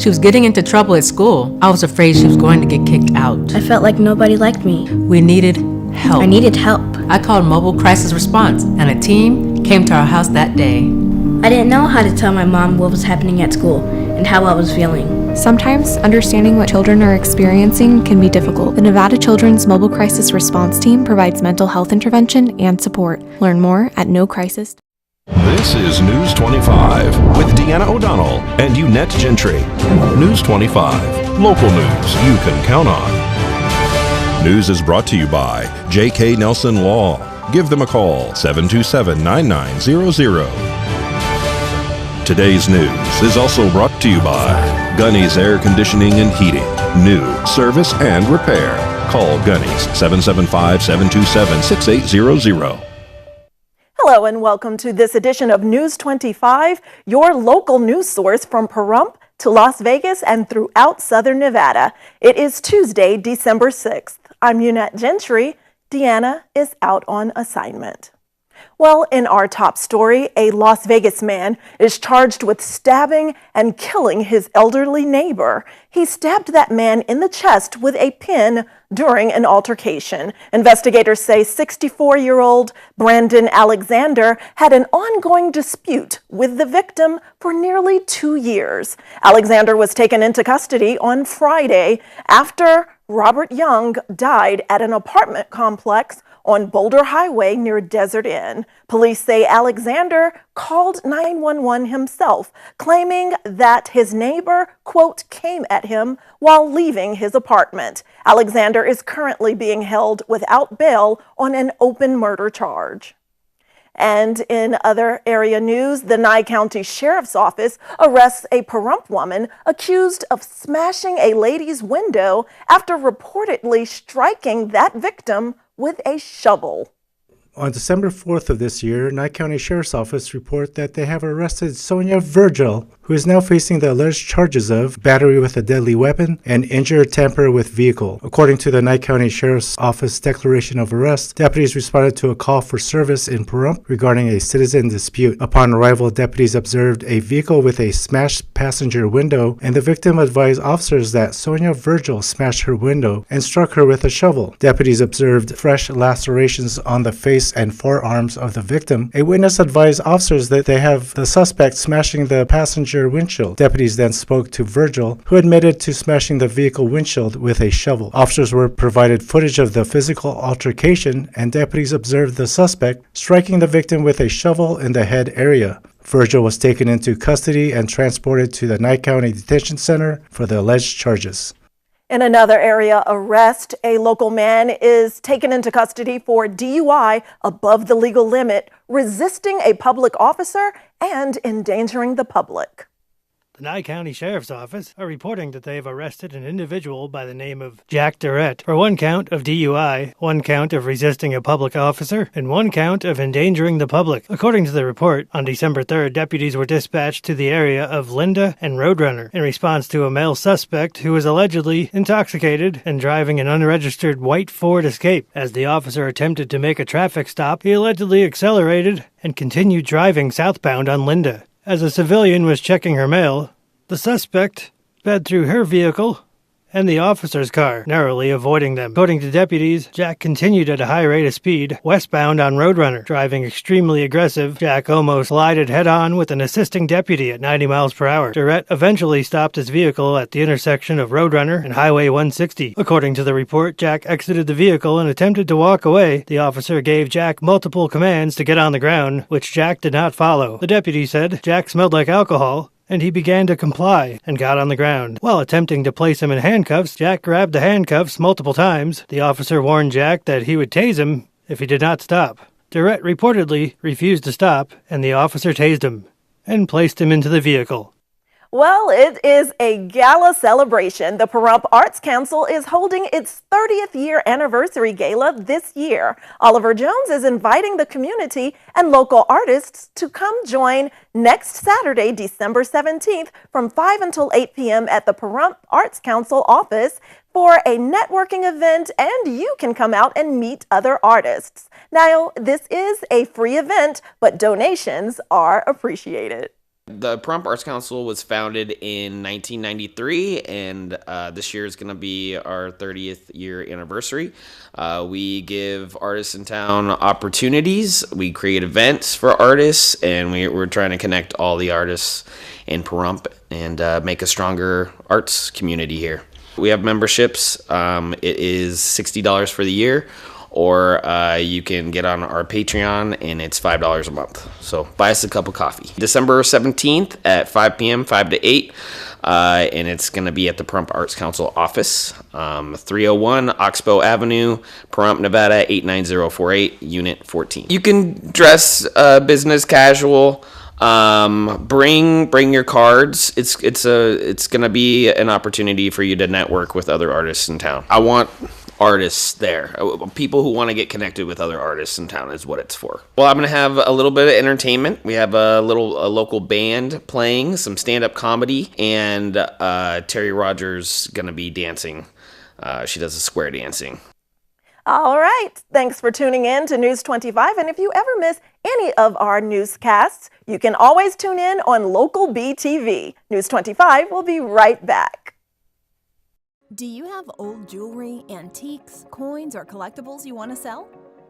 She was getting into trouble at school. I was afraid she was going to get kicked out. I felt like nobody liked me. We needed help. I needed help. I called Mobile Crisis Response, and a team came to our house that day. I didn't know how to tell my mom what was happening at school and how I was feeling. Sometimes understanding what children are experiencing can be difficult. The Nevada Children's Mobile Crisis Response Team provides mental health intervention and support. Learn more at NoCrisis. This is News 25 with Deanna O'Donnell and Unette Gentry. News 25, local news you can count on. News is brought to you by J.K. Nelson Law. Give them a call, 727-9900. Today's news is also brought to you by Gunny's Air Conditioning and Heating. New service and repair. Call Gunny's, 775-727-6800. Hello and welcome to this edition of News 25, your local news source from Pahrump to Las Vegas and throughout Southern Nevada. It is Tuesday, December 6th. I'm Unette Gentry. Deanna is out on assignment. Well, in our top story, a Las Vegas man is charged with stabbing and killing his elderly neighbor. He stabbed that man in the chest with a pin during an altercation. Investigators say 64-year-old Brandon Alexander had an ongoing dispute with the victim for nearly 2 years. Alexander was taken into custody on Friday after Robert Young died at an apartment complex on Boulder Highway near Desert Inn. Police say Alexander called 911 himself, claiming that his neighbor, quote, came at him while leaving his apartment. Alexander is currently being held without bail on an open murder charge. And in other area news, the Nye County Sheriff's Office arrests a Pahrump woman accused of smashing a lady's window after reportedly striking that victim with a shovel. On December 4th of this year, Nye County Sheriff's Office report that they have arrested Sonia Virgil, who is now facing the alleged charges of battery with a deadly weapon and injured tamper with vehicle. According to the Nye County Sheriff's Office declaration of arrest, deputies responded to a call for service in Pahrump regarding a citizen dispute. Upon arrival, deputies observed a vehicle with a smashed passenger window, and the victim advised officers that Sonia Virgil smashed her window and struck her with a shovel. Deputies observed fresh lacerations on the face and forearms of the victim. A witness advised officers that they have the suspect smashing the passenger windshield. Deputies then spoke to Virgil, who admitted to smashing the vehicle windshield with a shovel. Officers were provided footage of the physical altercation, and deputies observed the suspect striking the victim with a shovel in the head area. Virgil was taken into custody and transported to the Nye County Detention Center for the alleged charges. In another area arrest, a local man is taken into custody for DUI above the legal limit, resisting a public officer, and endangering the public. The Nye County Sheriff's Office are reporting that they have arrested an individual by the name of Jack Durrett for 1 count of DUI, 1 count of resisting a public officer, and 1 count of endangering the public. According to the report, on December 3rd, deputies were dispatched to the area of Linda and Roadrunner in response to a male suspect who was allegedly intoxicated and driving an unregistered white Ford Escape. As the officer attempted to make a traffic stop, he allegedly accelerated and continued driving southbound on Linda. As a civilian was checking her mail, the suspect sped through her vehicle and the officer's car, narrowly avoiding them. According to deputies, Jack continued at a high rate of speed westbound on Roadrunner. Driving extremely aggressive, Jack almost collided head-on with an assisting deputy at 90 miles per hour. Durrett eventually stopped his vehicle at the intersection of Roadrunner and Highway 160. According to the report, Jack exited the vehicle and attempted to walk away. The officer gave Jack multiple commands to get on the ground, which Jack did not follow. The deputy said Jack smelled like alcohol, and he began to comply and got on the ground. While attempting to place him in handcuffs, Jack grabbed the handcuffs multiple times. The officer warned Jack that he would tase him if he did not stop. Durrett reportedly refused to stop, and the officer tased him and placed him into the vehicle. Well, it is a gala celebration. The Pahrump Arts Council is holding its 30th year anniversary gala this year. Oliver Jones is inviting the community and local artists to come join next Saturday, December 17th from 5 until 8 p.m. at the Pahrump Arts Council office for a networking event, and you can come out and meet other artists. Now, this is a free event, but donations are appreciated. The Pahrump Arts Council was founded in 1993, and this year is going to be our 30th year anniversary. We give artists in town opportunities. We create events for artists, and we're trying to connect all the artists in Pahrump and make a stronger arts community here. We have memberships. It is $60 for the year, or you can get on our Patreon, and it's $5 a month. So buy us a cup of coffee. December 17th at 5 p.m., 5 to 8, and it's going to be at the Pahrump Arts Council office, 301 Oxbow Avenue, Pahrump, Nevada, 89048, Unit 14. You can dress business casual. Bring your cards. It's going to be an opportunity for you to network with other artists in town. I want artists there. People who want to get connected with other artists in town is what it's for. Well, I'm going to have a little bit of entertainment. We have a local band playing, some stand-up comedy, and Terry Rogers going to be dancing. She does a square dancing. All right. Thanks for tuning in to News 25. And if you ever miss any of our newscasts, you can always tune in on Local BTV. News 25 will be right back. Do you have old jewelry, antiques, coins, or collectibles you want to sell?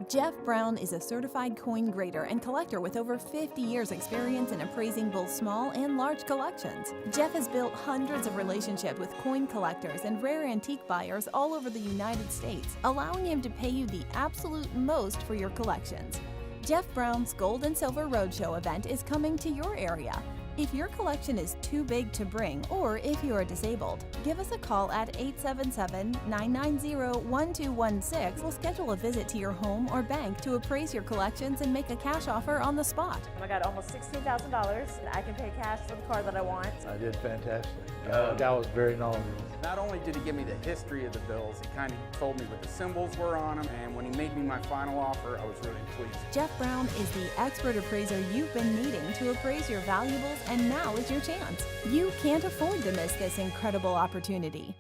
Jeff Brown is a certified coin grader and collector with over 50 years experience in appraising both small and large collections. Jeff has built hundreds of relationships with coin collectors and rare antique buyers all over the United States, allowing him to pay you the absolute most for your collections. Jeff Brown's Gold and Silver Roadshow event is coming to your area. If your collection is too big to bring, or if you are disabled, give us a call at 877-990-1216. We'll schedule a visit to your home or bank to appraise your collections and make a cash offer on the spot. I got almost $16,000, and I can pay cash for the car that I want. I did fantastic. The guy was very knowledgeable. Not only did he give me the history of the bills, he kind of told me what the symbols were on them, and when he made me my final offer, I was really pleased. Jeff Brown is the expert appraiser you've been needing to appraise your valuables, and now is your chance. You can't afford to miss this incredible opportunity.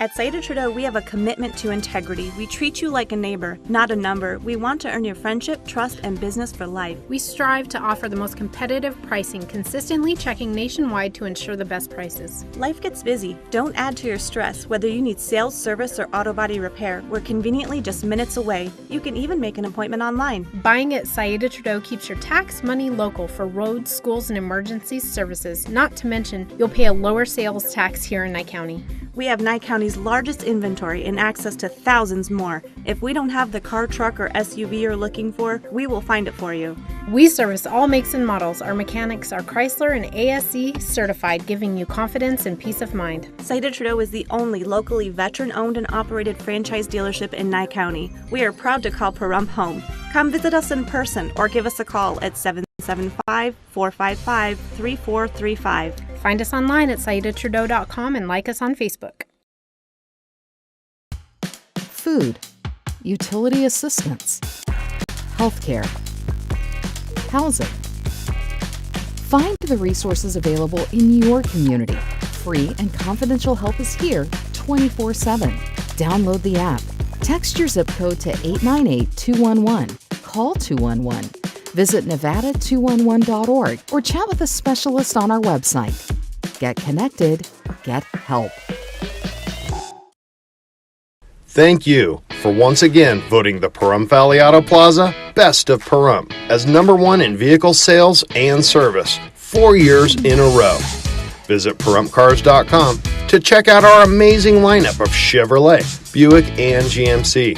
At Cider Trudeau, we have a commitment to integrity. We treat you like a neighbor, not a number. We want to earn your friendship, trust, and business for life. We strive to offer the most competitive pricing, consistently checking nationwide to ensure the best prices. Life gets busy. Don't add to your stress. Whether you need sales, service, or auto body repair, we're conveniently just minutes away. You can even make an appointment online. Buying at Cider Trudeau keeps your tax money local for roads, schools, and emergency services. Not to mention, you'll pay a lower sales tax here in Nye County. We have Nye County's largest inventory and access to thousands more. If we don't have the car, truck, or SUV you're looking for, we will find it for you. We service all makes and models. Our mechanics are Chrysler and ASE certified, giving you confidence and peace of mind. Cider Trudeau is the only locally veteran-owned and operated franchise dealership in Nye County. We are proud to call Pahrump home. Come visit us in person or give us a call at 775-455-3435. Find us online at cidertrudeau.com and like us on Facebook. Food, utility assistance, healthcare, housing. Find the resources available in your community. Free and confidential help is here 24/7. Download the app. Text your zip code to 898-211. Call 211. Visit nevada211.org or chat with a specialist on our website. Get connected, get help. Thank you for once again voting the Pahrump Valley Auto Plaza Best of Pahrump as #1 in vehicle sales and service 4 years in a row. Visit PahrumpCars.com to check out our amazing lineup of Chevrolet, Buick, and GMC,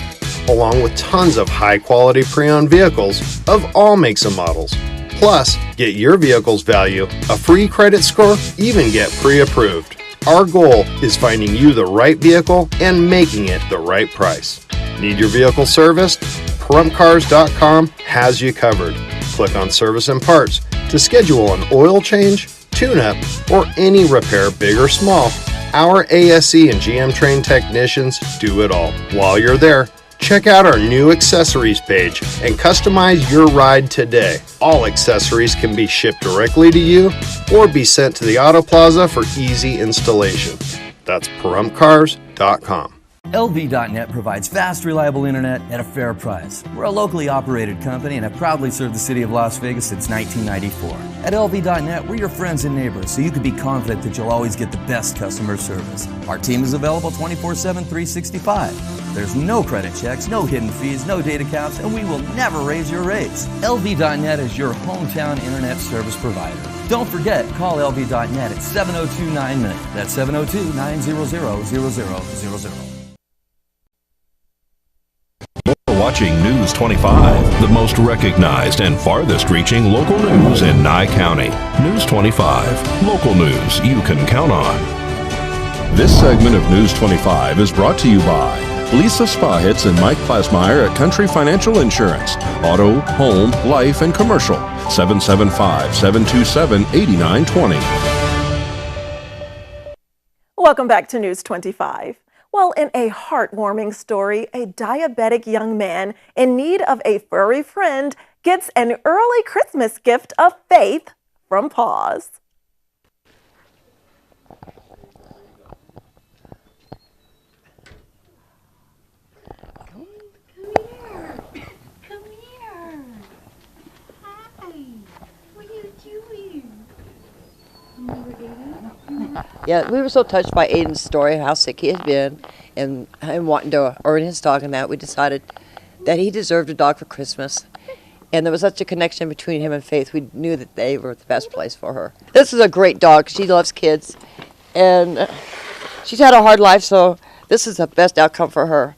along with tons of high-quality pre-owned vehicles of all makes and models. Plus, get your vehicle's value, a free credit score, even get pre-approved. Our goal is finding you the right vehicle and making it the right price. Need your vehicle serviced? PahrumpCars.com has you covered. Click on Service and Parts to schedule an oil change, tune-up, or any repair, big or small. Our ASE and GM trained technicians do it all. While you're there, check out our new accessories page and customize your ride today. All accessories can be shipped directly to you or be sent to the Auto Plaza for easy installation. That's PahrumpCars.com. LV.net provides fast, reliable internet at a fair price. We're a locally operated company and have proudly served the city of Las Vegas since 1994. At LV.net, we're your friends and neighbors, so you can be confident that you'll always get the best customer service. Our team is available 24/7, 365. There's no credit checks, no hidden fees, no data caps, and we will never raise your rates. LV.net is your hometown internet service provider. Don't forget, call LV.net at 702-9-MINUTE. That's 702-900-0000. Watching News 25, the most recognized and farthest reaching local news in Nye County. News 25, local news you can count on. This segment of News 25 is brought to you by Lisa Spahitz and Mike Plasmeyer at Country Financial Insurance. Auto, home, life, and commercial. 775-727-8920. Welcome back to News 25. Well, in a heartwarming story, a diabetic young man in need of a furry friend gets an early Christmas gift of faith from Paws. Yeah, we were so touched by Aiden's story, how sick he had been, and him wanting to earn his dog and that, we decided that he deserved a dog for Christmas. And there was such a connection between him and Faith, we knew that they were the best place for her. This is a great dog. She loves kids, and she's had a hard life, so this is the best outcome for her.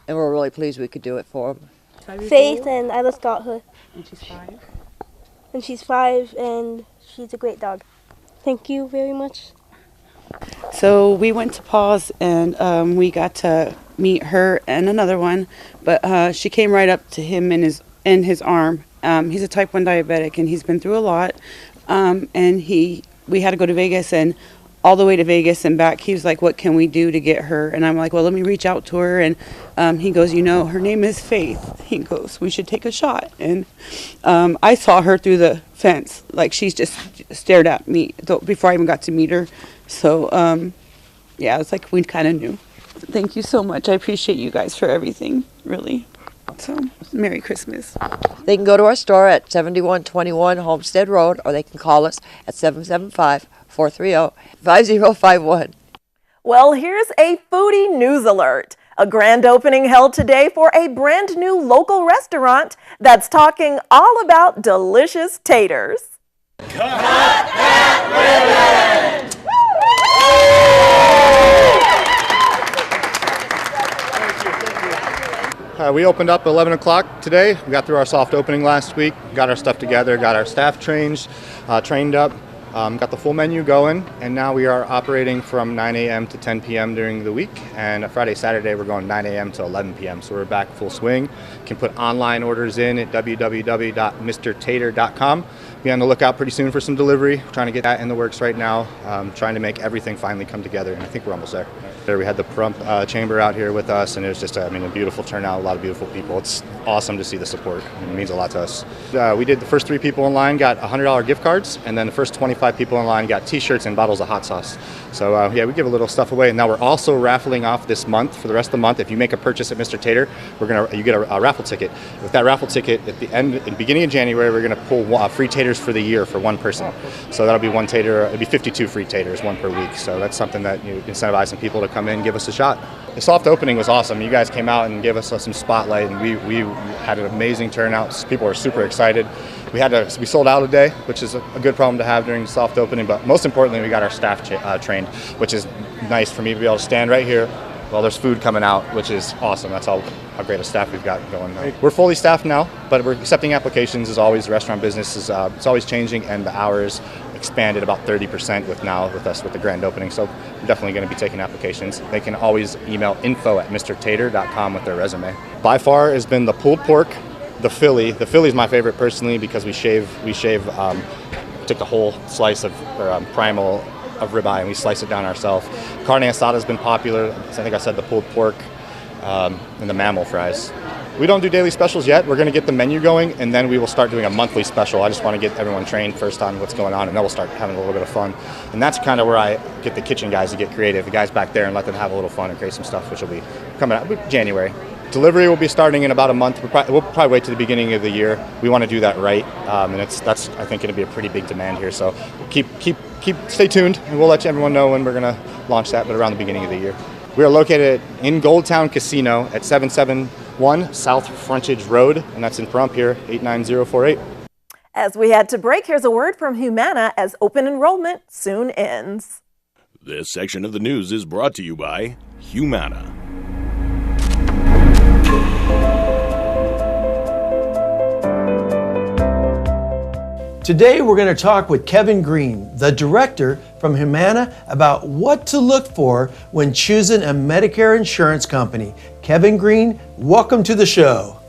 And we're really pleased we could do it for him. Faith, and I just got her. And she's 5? And she's 5, and she's a great dog. Thank you very much. So we went to Paws, and we got to meet her and another one, but she came right up to him in his arm. He's a type 1 diabetic, and he's been through a lot. And we had to go to Vegas, and all the way to Vegas and back, he was like, what can we do to get her? And I'm like, well, let me reach out to her. And he goes, her name is Faith. He goes, we should take a shot. And I saw her through the fence. Like, she's just stared at me before I even got to meet her. So, yeah, it's like we kind of knew. Thank you so much. I appreciate you guys for everything, really. So, Merry Christmas. They can go to our store at 7121 Homestead Road, or they can call us at 775-430-5051. Well, here's a foodie news alert. A grand opening held today for a brand new local restaurant that's talking all about delicious taters. Cut that ribbon! We opened up at 11 o'clock today. We got through our soft opening last week, got our stuff together, got our staff trained up, got the full menu going, and now we are operating from 9 a.m. to 10 p.m. during the week, and Friday, Saturday we're going 9 a.m. to 11 p.m. So we're back full swing. You can put online orders in at www.mrtater.com. Be on the lookout pretty soon for some delivery. We're trying to get that in the works right now, trying to make everything finally come together, and I think we're almost there. We had the Pahrump Chamber out here with us, and it was just a beautiful turnout, a lot of beautiful people. It's awesome to see the support. It means a lot to us. We did the first 3 people in line got $100 gift cards, and then the first 25 people in line got t-shirts and bottles of hot sauce. So yeah, we give a little stuff away, and now we're also raffling off this month. For the rest of the month, if you make a purchase at Mr. Tater, you get a raffle ticket. With that raffle ticket, at the beginning of January, we're going to pull free taters for the year for one person. So that'll be one tater. It'll be 52 free taters, 1 per week. So that's something that you incentivize some people to come in and give us a shot. The soft opening was awesome. You guys came out and gave us some spotlight, and we had an amazing turnout. People were super excited. We sold out a day, which is a good problem to have during the soft opening, but most importantly, we got our staff trained, which is nice for me to be able to stand right here while there's food coming out, which is awesome. That's how great a staff we've got going. We're fully staffed now, but we're accepting applications as always. The restaurant business is it's always changing, and the hours expanded about 30% with us with the grand opening. So we're definitely going to be taking applications. They can always email info@mrtater.com with their resume. By far has been the pulled pork, the Philly. The Philly's my favorite personally because we took the whole slice of primal of ribeye and we slice it down ourselves. Carne asada has been popular. I think I said the pulled pork and the mammal fries. We don't do daily specials yet. We're going to get the menu going, and then we will start doing a monthly special. I just want to get everyone trained first on what's going on, and then we'll start having a little bit of fun. And that's kind of where I get the kitchen guys to get creative, the guys back there, and let them have a little fun and create some stuff, which will be coming out January. Delivery will be starting in about a month. We'll probably wait to the beginning of the year. We want to do that right, and that's I think going to be a pretty big demand here. So stay tuned, and we'll let everyone know when we're going to launch that, but around the beginning of the year. We are located in Goldtown Casino at 771 South Frontage Road, and that's in Pahrump here, 89048. As we head to break, here's a word from Humana as open enrollment soon ends. This section of the news is brought to you by Humana. Today we're going to talk with Kevin Green, the director from Humana, about what to look for when choosing a Medicare insurance company. Kevin Green, welcome to the show.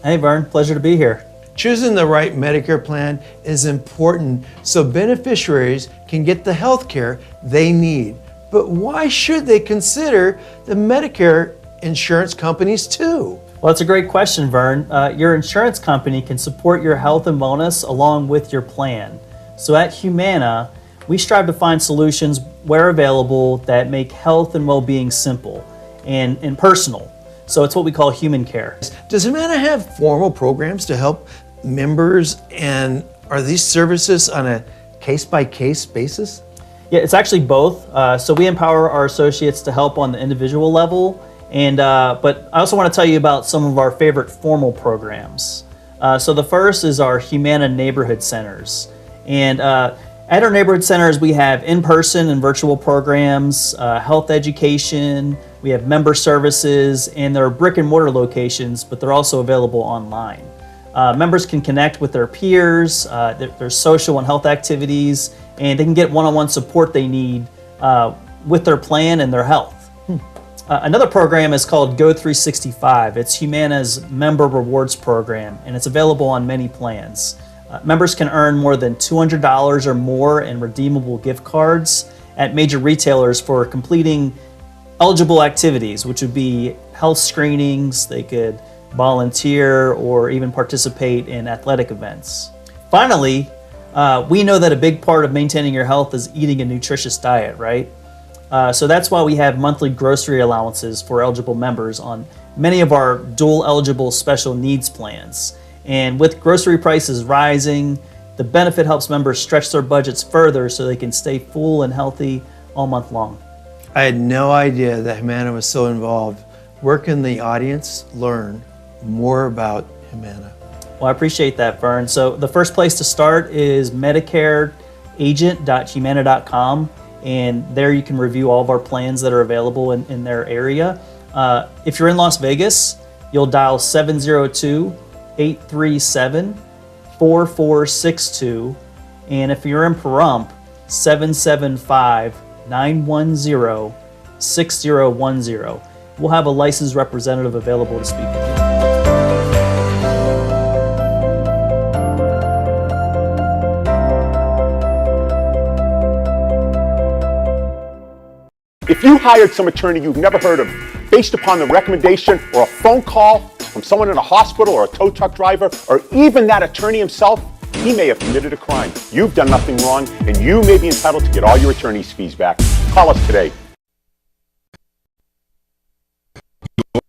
Hey Vern, pleasure to be here. Choosing the right Medicare plan is important so beneficiaries can get the health care they need. But why should they consider the Medicare insurance companies too? Well, that's a great question, Vern. Your insurance company can support your health and wellness along with your plan. So at Humana, we strive to find solutions where available that make health and well-being simple and personal. So it's what we call human care. Does Humana have formal programs to help members, and are these services on a case-by-case basis? Yeah, it's actually both. So we empower our associates to help on the individual level, but I also want to tell you about some of our favorite formal programs. So the first is our Humana Neighborhood Centers. And at our neighborhood centers, we have in-person and virtual programs, health education, we have member services, and there are brick and mortar locations, but they're also available online. Members can connect with their peers, there's social and health activities, and they can get one-on-one support they need with their plan and their health. Another program is called Go365. It's Humana's member rewards program, and it's available on many plans. Members can earn more than $200 or more in redeemable gift cards at major retailers for completing eligible activities, which would be health screenings. They could volunteer or even participate in athletic events. Finally, we know that a big part of maintaining your health is eating a nutritious diet, right? So that's why we have monthly grocery allowances for eligible members on many of our dual eligible special needs plans. And with grocery prices rising, the benefit helps members stretch their budgets further so they can stay full and healthy all month long. I had no idea that Humana was so involved. Where can the audience learn more about Humana? Well, I appreciate that, Vern. So the first place to start is medicareagent.humana.com, and there you can review all of our plans that are available in their area. If you're in Las Vegas, you'll dial 702-837-4462, and if you're in Pahrump, 775-910-6010. We'll have a licensed representative available to speak with you. If you hired some attorney you've never heard of based upon the recommendation or a phone call from someone in a hospital or a tow truck driver or even that attorney himself, he may have committed a crime. You've done nothing wrong, and you may be entitled to get all your attorney's fees back. Call us today.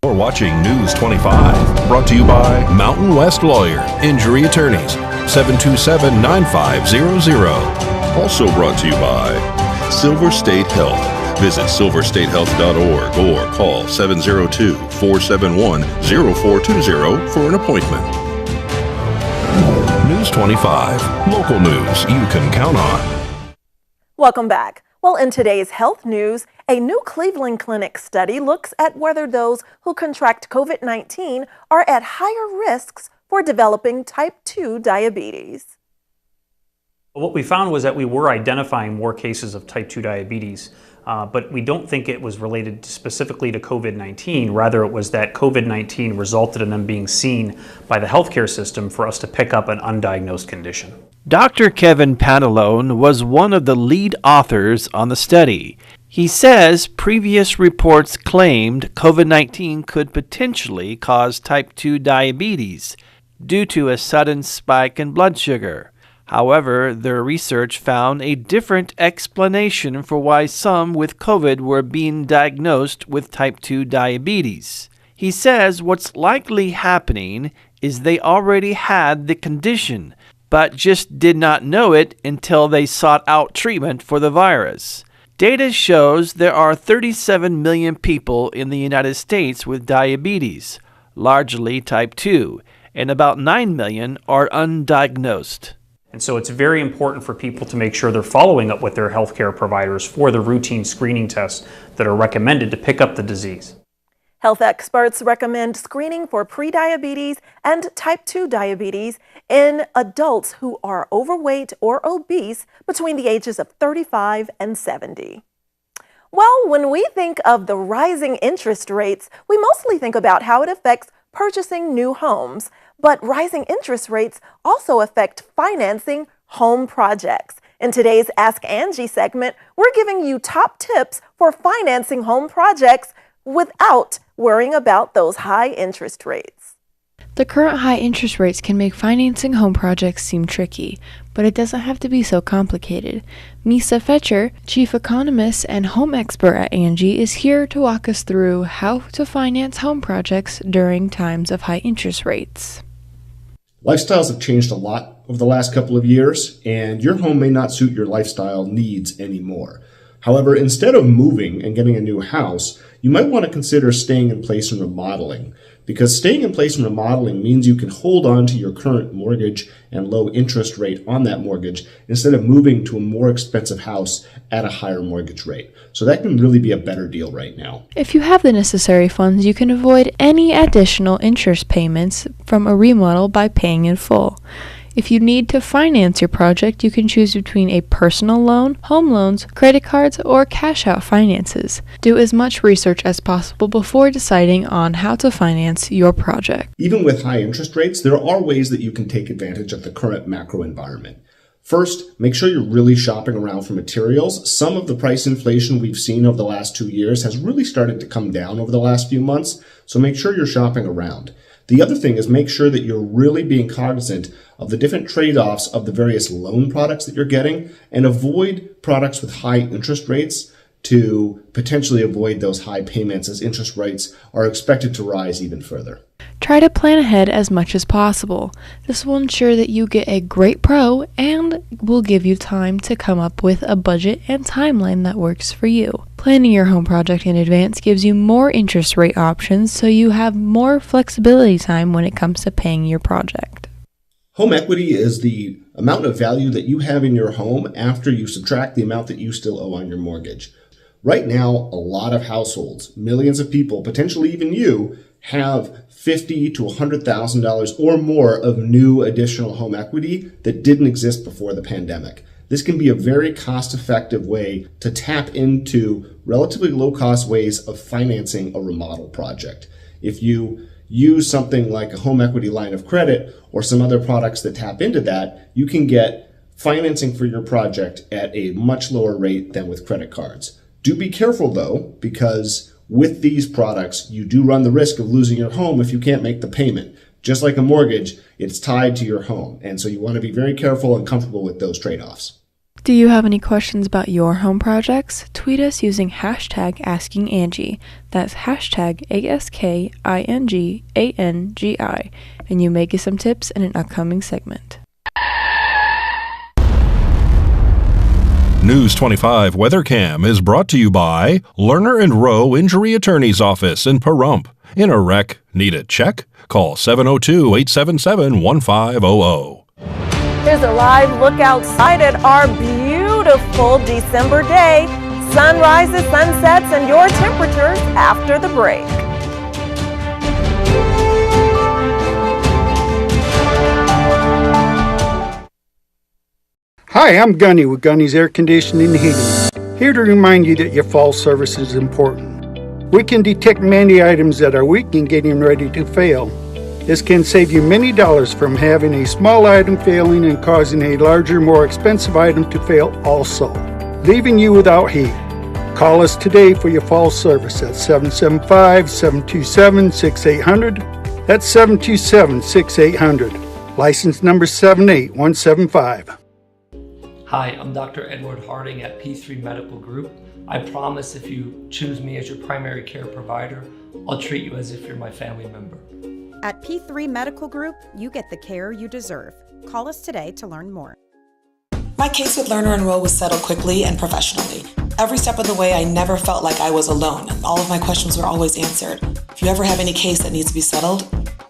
You're watching News 25, brought to you by Mountain West Lawyer, Injury Attorneys, 727-9500. Also brought to you by Silver State Health. Visit silverstatehealth.org or call 702-471-0420 for an appointment. News 25, local news you can count on. Welcome back. Well, in today's health news, a new Cleveland Clinic study looks at whether those who contract COVID-19 are at higher risks for developing type 2 diabetes. What we found was that we were identifying more cases of type 2 diabetes, but we don't think it was related specifically to COVID-19. Rather, it was that COVID-19 resulted in them being seen by the healthcare system for us to pick up an undiagnosed condition. Dr. Kevin Pantalone was one of the lead authors on the study. He says previous reports claimed COVID-19 could potentially cause type 2 diabetes due to a sudden spike in blood sugar. However, their research found a different explanation for why some with COVID were being diagnosed with type 2 diabetes. He says what's likely happening is they already had the condition, but just did not know it until they sought out treatment for the virus. Data shows there are 37 million people in the United States with diabetes, largely type 2, and about 9 million are undiagnosed. And so it's very important for people to make sure they're following up with their healthcare providers for the routine screening tests that are recommended to pick up the disease. Health experts recommend screening for prediabetes and type 2 diabetes in adults who are overweight or obese between the ages of 35 and 70. Well, when we think of the rising interest rates, we mostly think about how it affects purchasing new homes. But rising interest rates also affect financing home projects. In today's Ask Angie segment, we're giving you top tips for financing home projects without worrying about those high interest rates. The current high interest rates can make financing home projects seem tricky, but it doesn't have to be so complicated. Misa Fetcher, chief economist and home expert at Angie, is here to walk us through how to finance home projects during times of high interest rates. Lifestyles have changed a lot over the last couple of years, and your home may not suit your lifestyle needs anymore. However, instead of moving and getting a new house, you might want to consider staying in place and remodeling, because staying in place and remodeling means you can hold on to your current mortgage and low interest rate on that mortgage instead of moving to a more expensive house at a higher mortgage rate. So that can really be a better deal right now. If you have the necessary funds, you can avoid any additional interest payments from a remodel by paying in full. If you need to finance your project, you can choose between a personal loan, home loans, credit cards, or cash-out finances. Do as much research as possible before deciding on how to finance your project. Even with high interest rates, there are ways that you can take advantage of the current macro environment. First, make sure you're really shopping around for materials. Some of the price inflation we've seen over the last 2 years has really started to come down over the last few months, so make sure you're shopping around. The other thing is make sure that you're really being cognizant of the different trade-offs of the various loan products that you're getting and avoid products with high interest rates to potentially avoid those high payments as interest rates are expected to rise even further. Try to plan ahead as much as possible. This will ensure that you get a great pro and will give you time to come up with a budget and timeline that works for you. Planning your home project in advance gives you more interest rate options, so you have more flexibility time when it comes to paying your project. Home equity is the amount of value that you have in your home after you subtract the amount that you still owe on your mortgage. Right now, a lot of households, millions of people, potentially even you, have $50,000 to $100,000 or more of new additional home equity that didn't exist before the pandemic. This can be a very cost-effective way to tap into relatively low-cost ways of financing a remodel project. If you use something like a home equity line of credit or some other products that tap into that, you can get financing for your project at a much lower rate than with credit cards. Do be careful though, because with these products, you do run the risk of losing your home if you can't make the payment. Just like a mortgage, it's tied to your home. And so you want to be very careful and comfortable with those trade-offs. Do you have any questions about your home projects? Tweet us using hashtag AskingAngie. That's hashtag AskingAngie, and you may get some tips in an upcoming segment. News 25 WeatherCam is brought to you by Lerner & Rowe Injury Attorney's Office in Pahrump. In a wreck, need a check? Call 702-877-1500. Here's a live look outside at our beautiful December day. Sunrises, sunsets, and your temperatures after the break. Hi, I'm Gunny with Gunny's Air Conditioning and Heating. Here to remind you that your fall service is important. We can detect many items that are weak and getting ready to fail. This can save you many dollars from having a small item failing and causing a larger, more expensive item to fail also, leaving you without heat. Call us today for your fall service at 775-727-6800. That's 727-6800. License number 78175. Hi, I'm Dr. Edward Harding at P3 Medical Group. I promise if you choose me as your primary care provider, I'll treat you as if you're my family member. At P3 Medical Group, you get the care you deserve. Call us today to learn more. My case with Learner Enroll was settled quickly and professionally. Every step of the way, I never felt like I was alone, and all of my questions were always answered. If you ever have any case that needs to be settled,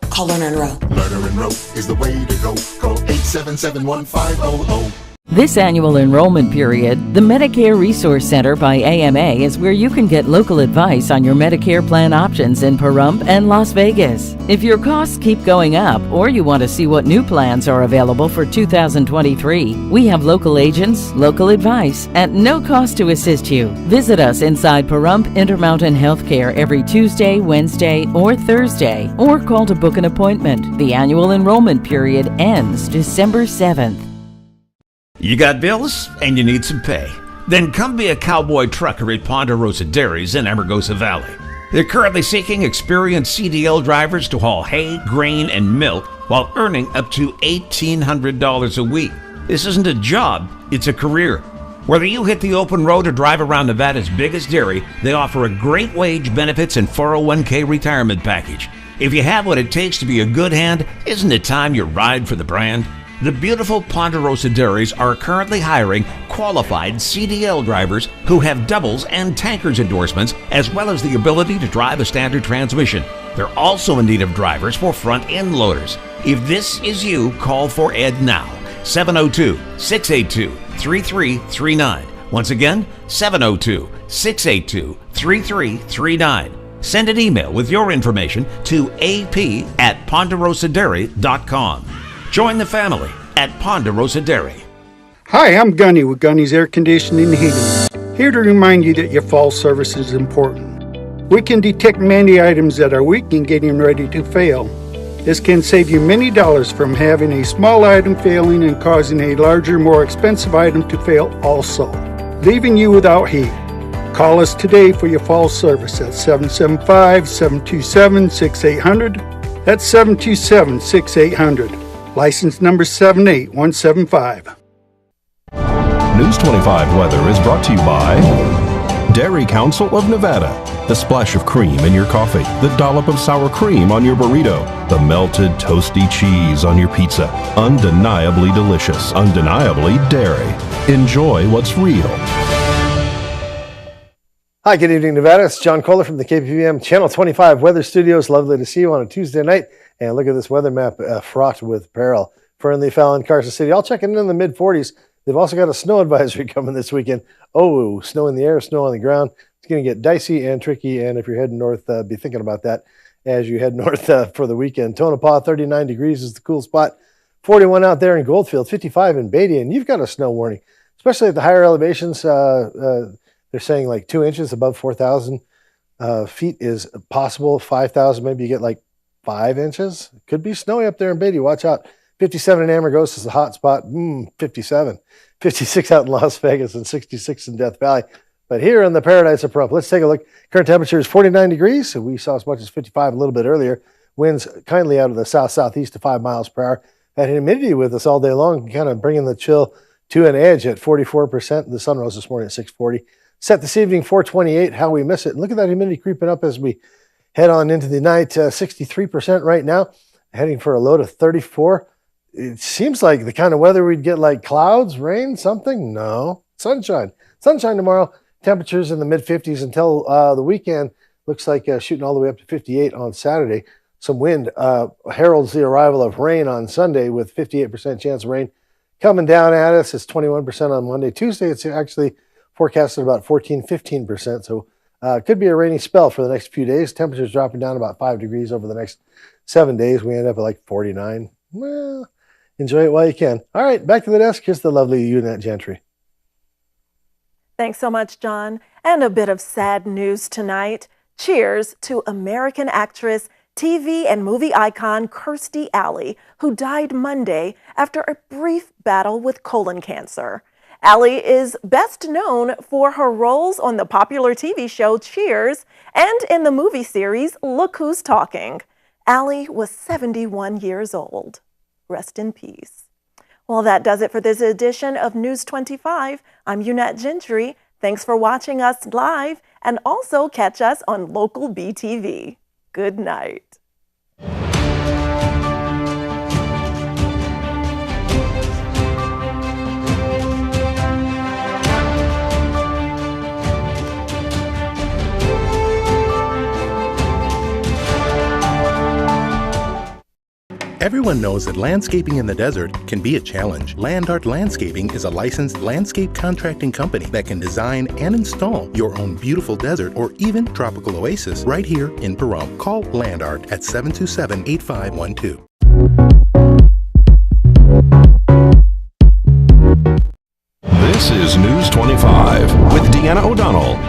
call Learner Enroll. Learner Enroll is the way to go. Call 877-1500. This annual enrollment period, the Medicare Resource Center by AMA is where you can get local advice on your Medicare plan options in Pahrump and Las Vegas. If your costs keep going up or you want to see what new plans are available for 2023, we have local agents, local advice, at no cost to assist you. Visit us inside Pahrump Intermountain Healthcare every Tuesday, Wednesday, or Thursday, or call to book an appointment. The annual enrollment period ends December 7th. You got bills and you need some pay? Then come be a cowboy trucker at Ponderosa Dairies in Amargosa Valley. They're currently seeking experienced CDL drivers to haul hay, grain, and milk while earning up to $1,800 a week. This isn't a job, it's a career. Whether you hit the open road or drive around Nevada's biggest dairy, they offer a great wage, benefits, and 401k retirement package. If you have what it takes to be a good hand, isn't it time you ride for the brand? The beautiful Ponderosa Dairies are currently hiring qualified CDL drivers who have doubles and tankers endorsements, as well as the ability to drive a standard transmission. They're also in need of drivers for front-end loaders. If this is you, call for Ed now. 702-682-3339. Once again, 702-682-3339. Send an email with your information to ap@ponderosadairy.com. Join the family at Ponderosa Dairy. Hi, I'm Gunny with Gunny's Air Conditioning and Heating. Here to remind you that your fall service is important. We can detect many items that are weak and getting ready to fail. This can save you many dollars from having a small item failing and causing a larger, more expensive item to fail also, leaving you without heat. Call us today for your fall service at 775-727-6800. That's 727-6800. License number 78175. News 25 weather is brought to you by Dairy Council of Nevada. The splash of cream in your coffee, the dollop of sour cream on your burrito, the melted toasty cheese on your pizza. Undeniably delicious, undeniably dairy. Enjoy what's real. Hi, good evening, Nevada. It's John Kohler from the KPVM Channel 25 Weather Studios. Lovely to see you on a Tuesday night. And look at this weather map fraught with peril. Fernley, Fallon, Carson City, all checking in the mid-40s. They've also got a snow advisory coming this weekend. Oh, snow in the air, snow on the ground. It's going to get dicey and tricky. And if you're heading north, be thinking about that as you head north for the weekend. Tonopah, 39 degrees is the cool spot. 41 out there in Goldfield, 55 in Beatty. And you've got a snow warning, especially at the higher elevations. They're saying like 2 inches above 4,000 feet is possible. 5,000, maybe you get like 5 inches. Could be snowy up there in Beatty. Watch out. 57 in Amargosa is the hot spot. 57. 56 out in Las Vegas and 66 in Death Valley. But here in the paradise of Pahrump, let's take a look. Current temperature is 49 degrees. So we saw as much as 55 a little bit earlier. Winds kindly out of the south-southeast to 5 miles per hour. Had humidity with us all day long, kind of bringing the chill to an edge at 44%. The sun rose this morning at 6:40. Set this evening, 428. How we miss it. And look at that humidity creeping up as we head on into the night. 63% right now, heading for a low to 34. It seems like the kind of weather we'd get, like clouds, rain, something. No, sunshine. Sunshine tomorrow. Temperatures in the mid-50s until the weekend. Looks like shooting all the way up to 58 on Saturday. Some wind heralds the arrival of rain on Sunday with 58% chance of rain coming down at us. It's 21% on Monday. Tuesday, it's actually forecasted about 15%. So could be a rainy spell for the next few days. Temperatures dropping down about 5 degrees over the next 7 days. We end up at like 49. Well, Enjoy it while you can. All right, back to the desk. Here's the lovely Unette Gentry. Thanks so much, John. And a bit of sad news tonight. Cheers to American actress, TV and movie icon Kirstie Alley, who died Monday after a brief battle with colon cancer. Alley is best known for her roles on the popular TV show Cheers and in the movie series Look Who's Talking. Alley was 71 years old. Rest in peace. Well, that does it for this edition of News 25. I'm Unette Gentry. Thanks for watching us live, and also catch us on local BTV. Good night. Everyone knows that landscaping in the desert can be a challenge. Land Art Landscaping is a licensed landscape contracting company that can design and install your own beautiful desert or even tropical oasis right here in Pahrump. Call Land Art at 727-8512. This is News 25 with Deanna O'Donnell.